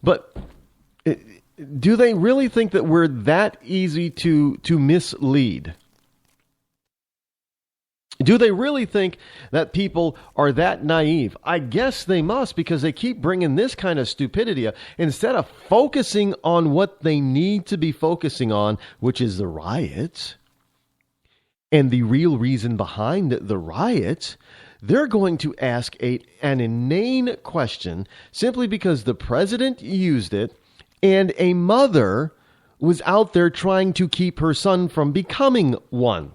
But do they really think that we're that easy to mislead? Do they really think that people are that naive? I guess they must, because they keep bringing this kind of stupidity up instead of focusing on what they need to be focusing on, which is the riots and the real reason behind the riots. They're going to ask an inane question simply because the president used it and a mother was out there trying to keep her son from becoming one.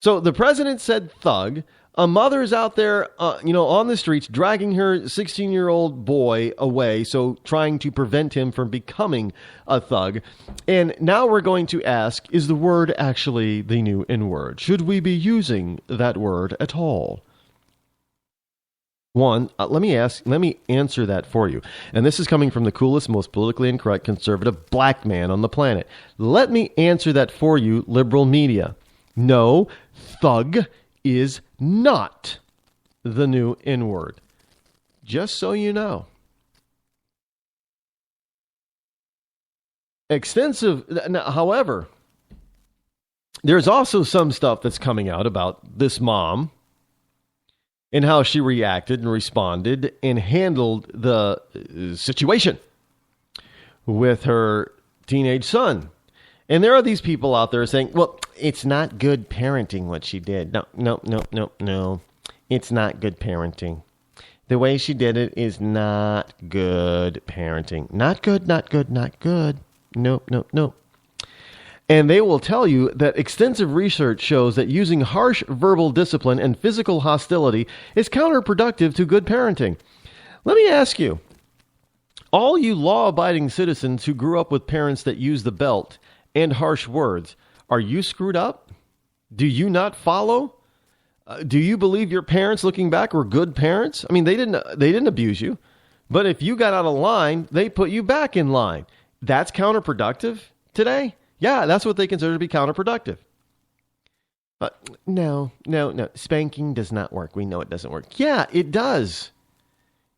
So the president said thug. A mother's out there, on the streets dragging her 16-year-old boy away, so trying to prevent him from becoming a thug. And now we're going to ask, is the word actually the new N-word? Should we be using that word at all? One, let me answer that for you. And this is coming from the coolest, most politically incorrect conservative black man on the planet. Let me answer that for you, liberal media. No, thug is not the new N-word. Just so you know. However, there's also some stuff that's coming out about this mom and how she reacted and responded and handled the situation with her teenage son. And there are these people out there saying, well, it's not good parenting what she did. No. It's not good parenting. The way she did it is not good parenting. Not good. No. And they will tell you that extensive research shows that using harsh verbal discipline and physical hostility is counterproductive to good parenting. Let me ask you, all you law-abiding citizens who grew up with parents that use the belt and harsh words, are you screwed up? Do you not follow? Do you believe your parents, looking back, were good parents? I mean, they didn't abuse you, but if you got out of line, they put you back in line. That's counterproductive today? Yeah, that's what they consider to be counterproductive. No. Spanking does not work. We know it doesn't work. Yeah, it does.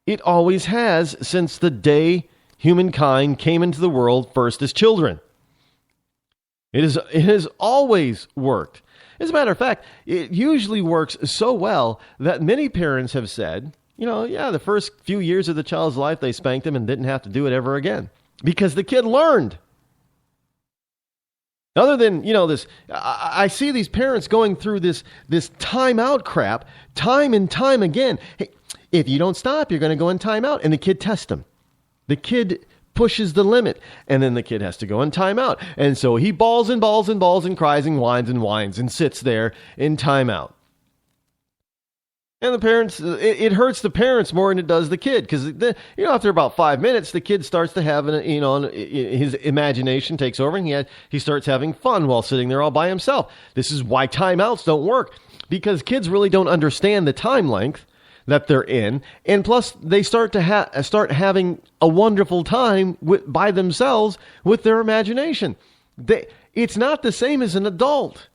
It always has since the day humankind came into the world first as children. It has always worked. As a matter of fact, it usually works so well that many parents have said, the first few years of the child's life, they spanked him and didn't have to do it ever again because the kid learned. Other than, this, I see these parents going through this timeout crap time and time again. Hey, if you don't stop, you're going to go in timeout, and the kid tests them. The kid pushes the limit, and then the kid has to go in timeout. And so he balls and cries and whines and sits there in timeout. And the parents, it hurts the parents more than it does the kid, because after about 5 minutes, the kid starts to have his imagination takes over, and he starts having fun while sitting there all by himself. This is why timeouts don't work, because kids really don't understand the time length that they're in, and plus they start having a wonderful time by themselves with their imagination. It's not the same as an adult.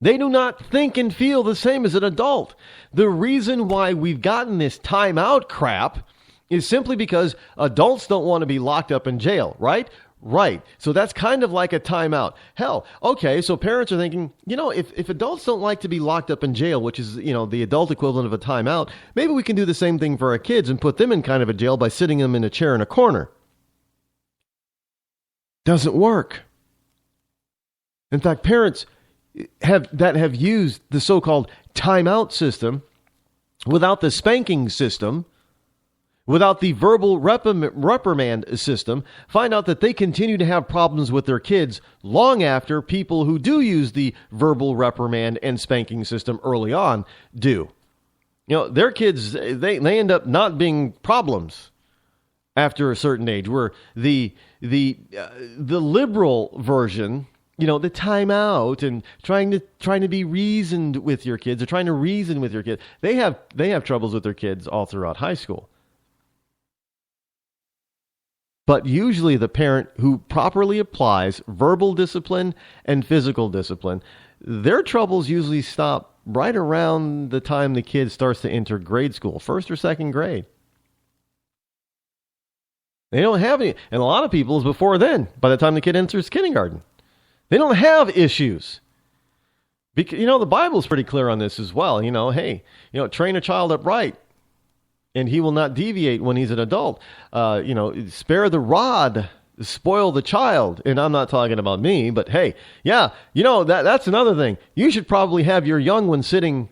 They do not think and feel the same as an adult. The reason why we've gotten this timeout crap is simply because adults don't want to be locked up in jail, right? Right. So that's kind of like a timeout. Hell, okay, so parents are thinking, if adults don't like to be locked up in jail, which is, the adult equivalent of a timeout, maybe we can do the same thing for our kids and put them in kind of a jail by sitting them in a chair in a corner. Doesn't work. In fact, parents have used the so-called timeout system without the spanking system, without the verbal reprimand system, find out that they continue to have problems with their kids long after people who do use the verbal reprimand and spanking system early on do. Their kids, they end up not being problems after a certain age, where the liberal version, the timeout and trying to be reasoned with your kids, or trying to reason with your kids, they have troubles with their kids all throughout high school. But usually the parent who properly applies verbal discipline and physical discipline, their troubles usually stop right around the time the kid starts to enter grade school, first or second grade. They don't have any, and a lot of people is before then, by the time the kid enters kindergarten. They don't have issues. Because, the Bible's pretty clear on this as well. Hey, train a child upright, and he will not deviate when he's an adult. Spare the rod, spoil the child. And I'm not talking about me, but hey, yeah, that's another thing. You should probably have your young one sitting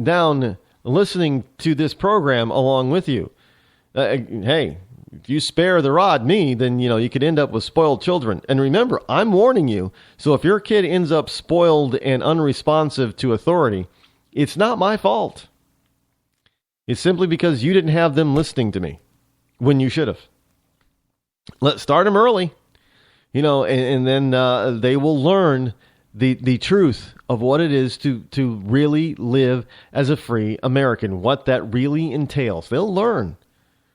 down listening to this program along with you. Hey, if you spare the rod, then, you could end up with spoiled children. And remember, I'm warning you. So if your kid ends up spoiled and unresponsive to authority, it's not my fault. It's simply because you didn't have them listening to me when you should have. Let's start them early, and then they will learn the truth of what it is to really live as a free American, what that really entails. They'll learn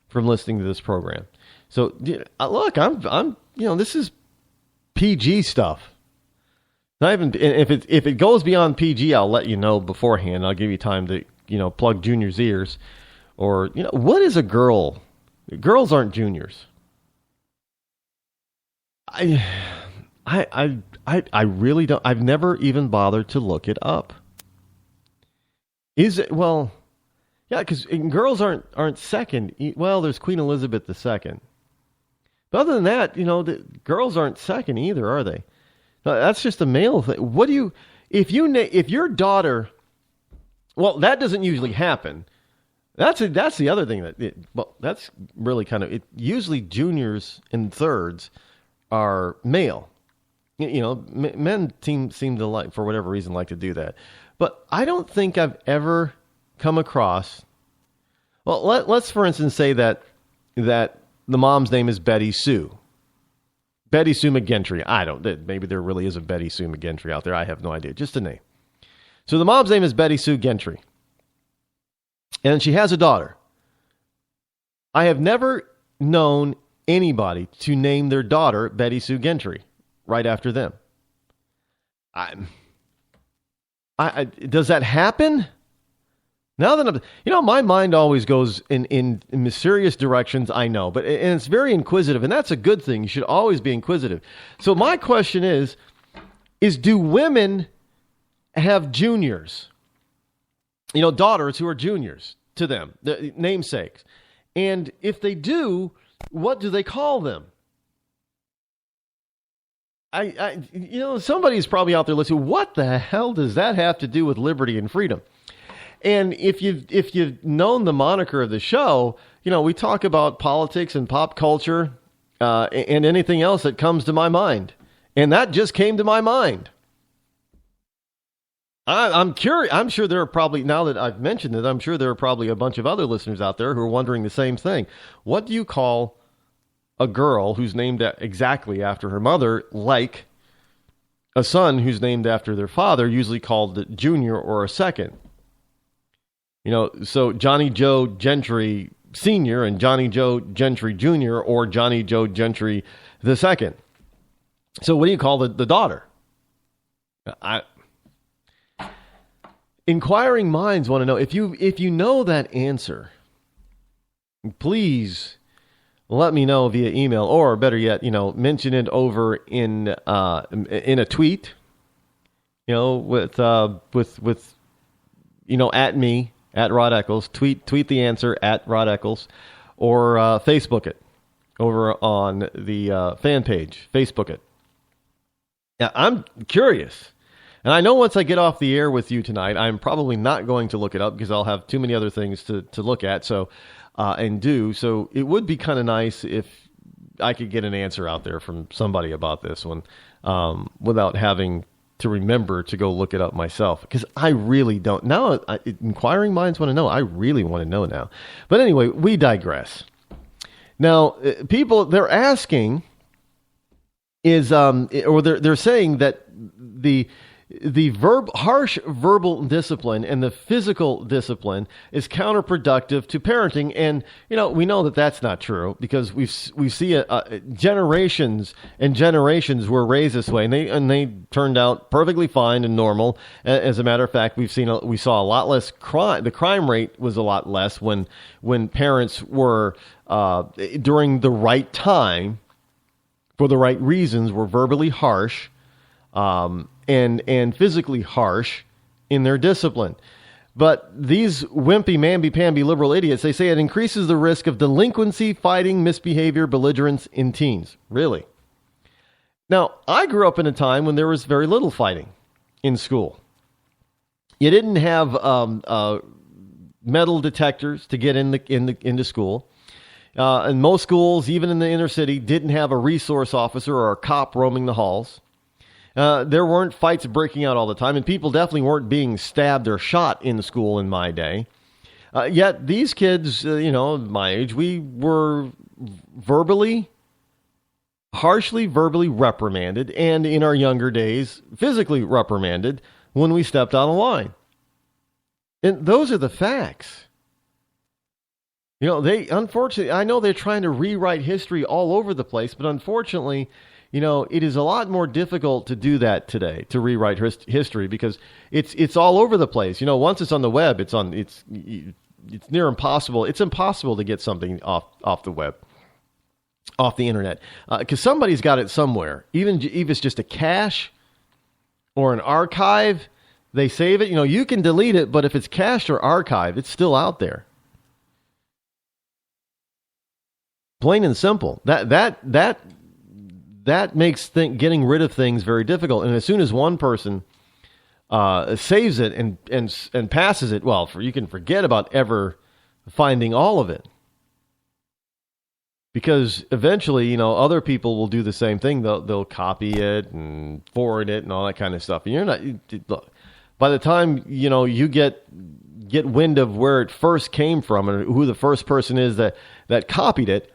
from listening to this program. So look, I'm this is PG stuff. Not even if it goes beyond PG, I'll let you know beforehand. I'll give you time to plug Junior's ears, or what is a girl? Girls aren't juniors. I really don't. I've never even bothered to look it up. Is it? Well, yeah, because girls aren't second. Well, there's Queen Elizabeth II. But other than that, the girls aren't second either, are they? No, that's just a male thing. What do you? If your daughter, well, that doesn't usually happen. That's the other thing that's really kind of it. Usually, juniors and thirds are male. Men seem to like, for whatever reason, like to do that. But I don't think I've ever come across. Well, let's for instance say that the mom's name is Betty Sue. Betty Sue McGentry. Maybe there really is a Betty Sue McGentry out there. I have no idea. Just a name. So the mom's name is Betty Sue Gentry. And she has a daughter. I have never known anybody to name their daughter Betty Sue Gentry right after them. Does that happen? Now that my mind always goes in mysterious directions, I know, and it's very inquisitive, and that's a good thing. You should always be inquisitive. So my question is do women have juniors? Daughters who are juniors to them, the namesakes. And if they do, what do they call them? Somebody's probably out there listening. What the hell does that have to do with liberty and freedom? And if you've known the moniker of the show, we talk about politics and pop culture and anything else that comes to my mind. And that just came to my mind. I'm curious. I'm sure there are probably, now that I've mentioned it, I'm sure there are probably a bunch of other listeners out there who are wondering the same thing. What do you call a girl who's named exactly after her mother, like a son who's named after their father, usually called Junior or a second? So Johnny Joe Gentry Sr. and Johnny Joe Gentry Jr. or Johnny Joe Gentry II. So what do you call the daughter? Inquiring minds want to know. If you know that answer, please let me know via email, or better yet, mention it over in a tweet. With at me, at Rod Eccles. Tweet the answer at Rod Eccles, or Facebook it over on the fan page. Facebook it. Yeah, I'm curious. And I know once I get off the air with you tonight, I'm probably not going to look it up because I'll have too many other things to look at. So it would be kind of nice if I could get an answer out there from somebody about this one without having to remember to go look it up myself, because I really don't. Now, inquiring minds want to know. I really want to know now. But anyway, we digress. Now, people, they're asking they're saying that the harsh verbal discipline and the physical discipline is counterproductive to parenting. And, we know that that's not true because we see generations and generations were raised this way, and they turned out perfectly fine and normal. As a matter of fact, we saw a lot less crime. The crime rate was a lot less when parents were, during the right time, for the right reasons, were verbally harsh, and physically harsh in their discipline. But these wimpy, mamby-pamby liberal idiots, they say it increases the risk of delinquency, fighting, misbehavior, belligerence in teens. Really? Now, I grew up in a time when there was very little fighting in school. You didn't have metal detectors to get into school. And most schools, even in the inner city, didn't have a resource officer or a cop roaming the halls. There weren't fights breaking out all the time, and people definitely weren't being stabbed or shot in school in my day. Yet these kids, my age, we were harshly verbally reprimanded, and in our younger days, physically reprimanded when we stepped out of line. And those are the facts. Unfortunately, I know they're trying to rewrite history all over the place, but unfortunately, it is a lot more difficult to do that today, to rewrite history, because it's all over the place. Once it's on the web, it's near impossible. It's impossible to get something off the web, off the internet, because somebody's got it somewhere. Even if it's just a cache or an archive, they save it. You can delete it, but if it's cached or archived, it's still out there. Plain and simple. That makes getting rid of things very difficult. And as soon as one person saves it and passes it, well, you can forget about ever finding all of it. Because eventually, other people will do the same thing. They'll copy it and forward it and all that kind of stuff. And you're not. Look, by the time you get wind of where it first came from and who the first person is that copied it,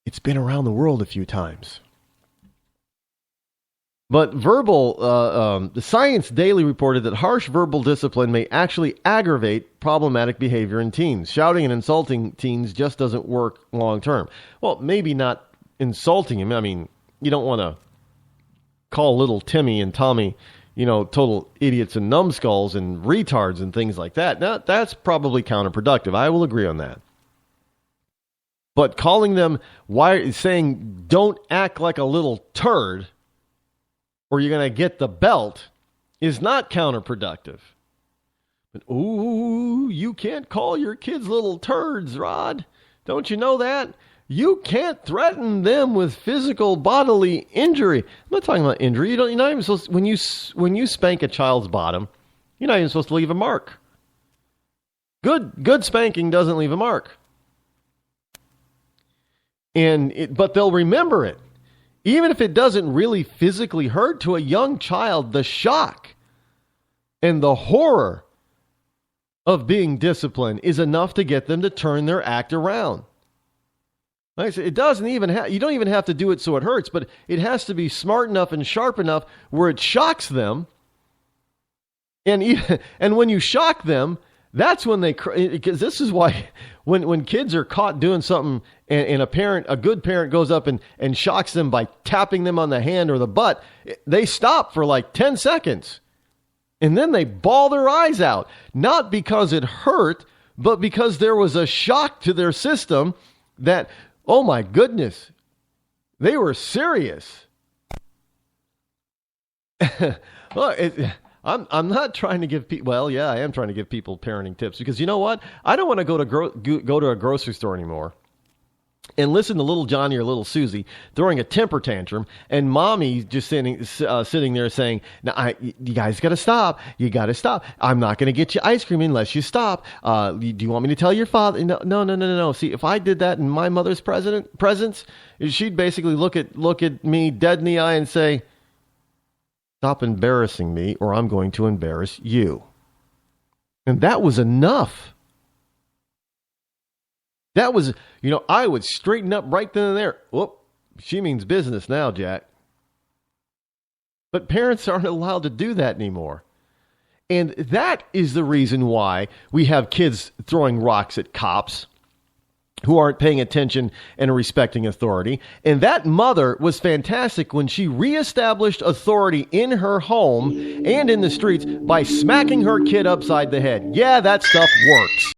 it's been around the world a few times. But the Science Daily reported that harsh verbal discipline may actually aggravate problematic behavior in teens. Shouting and insulting teens just doesn't work long term. Well, maybe not insulting him. I mean, you don't want to call little Timmy and Tommy, total idiots and numbskulls and retards and things like that. Now, that's probably counterproductive. I will agree on that. But calling them, saying, don't act like a little turd or you're going to get the belt is not counterproductive. But, ooh, you can't call your kids little turds, Rod. Don't you know that? You can't threaten them with physical bodily injury. I'm not talking about injury. You're not even supposed to, when you spank a child's bottom, you're not even supposed to leave a mark. Good spanking doesn't leave a mark. But they'll remember it. Even if it doesn't really physically hurt to a young child, the shock and the horror of being disciplined is enough to get them to turn their act around. Like I said, you don't even have to do it so it hurts, but it has to be smart enough and sharp enough where it shocks them. And when you shock them, that's when because this is why when kids are caught doing something and a good parent goes up and shocks them by tapping them on the hand or the butt, they stop for like 10 seconds. And then they bawl their eyes out, not because it hurt, but because there was a shock to their system that, oh my goodness, they were serious. Look, I'm not trying to give people. Well, yeah, I am trying to give people parenting tips because you know what? I don't want to go to a grocery store anymore and listen to little Johnny or little Susie throwing a temper tantrum, and mommy just sitting there saying, "Now, you guys got to stop. You got to stop. I'm not going to get you ice cream unless you stop. Do you want me to tell your father?" No. See, if I did that in my mother's presence, she'd basically look at me dead in the eye and say, "Stop embarrassing me or I'm going to embarrass you." And that was enough. That was, I would straighten up right then and there. Whoop, she means business now, Jack. But parents aren't allowed to do that anymore. And that is the reason why we have kids throwing rocks at cops who aren't paying attention and respecting authority. And that mother was fantastic when she reestablished authority in her home and in the streets by smacking her kid upside the head. Yeah, that stuff works.